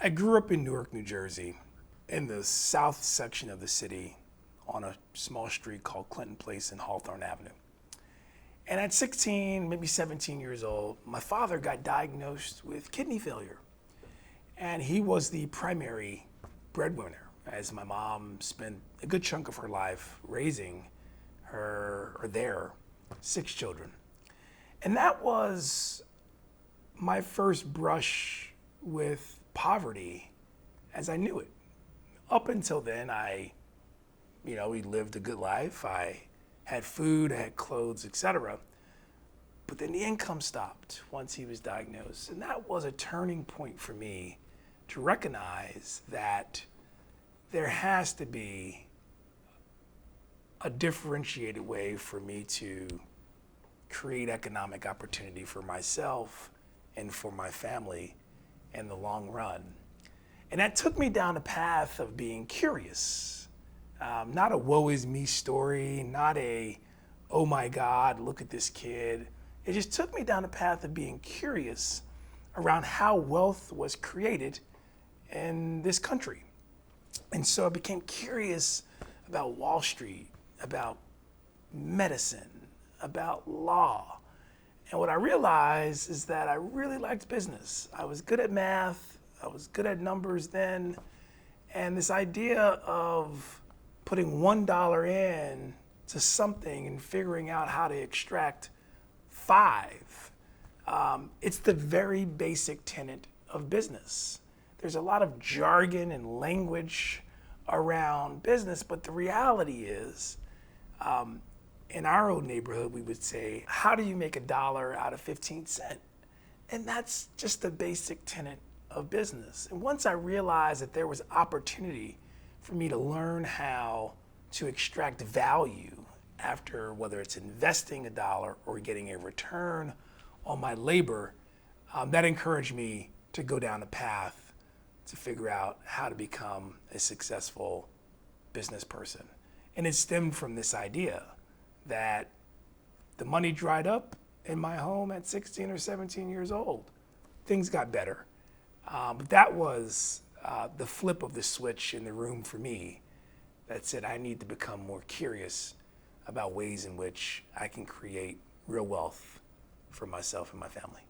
I grew up in Newark, New Jersey, in the south section of the city on a small street called Clinton Place and Hawthorne Avenue. And at 16, maybe 17 years old, my father got diagnosed with kidney failure. And he was the primary breadwinner, as my mom spent a good chunk of her life raising their 6 children. And that was my first brush with poverty as I knew it. Up until then, we lived a good life. I had food, I had clothes, etc. But then the income stopped once he was diagnosed. And that was a turning point for me to recognize that there has to be a differentiated way for me to create economic opportunity for myself and for my family in the long run. And that took me down the path of being curious. Not a woe is me story, not a, oh my God, look at this kid. It just took me down the path of being curious around how wealth was created in this country. And so I became curious about Wall Street, about medicine, about law. And what I realized is that I really liked business. I was good at math, I was good at numbers then, and this idea of putting $1 in to something and figuring out how to extract 5, it's the very basic tenet of business. There's a lot of jargon and language around business, but the reality is, in our old neighborhood, we would say, how do you make $1 out of 15 cents? And that's just the basic tenet of business. And once I realized that there was opportunity for me to learn how to extract value after whether it's investing $1 or getting a return on my labor, that encouraged me to go down a path to figure out how to become a successful business person. And it stemmed from this idea that the money dried up in my home at 16 or 17 years old. Things got better. But that was the flip of the switch in the room for me that said I need to become more curious about ways in which I can create real wealth for myself and my family.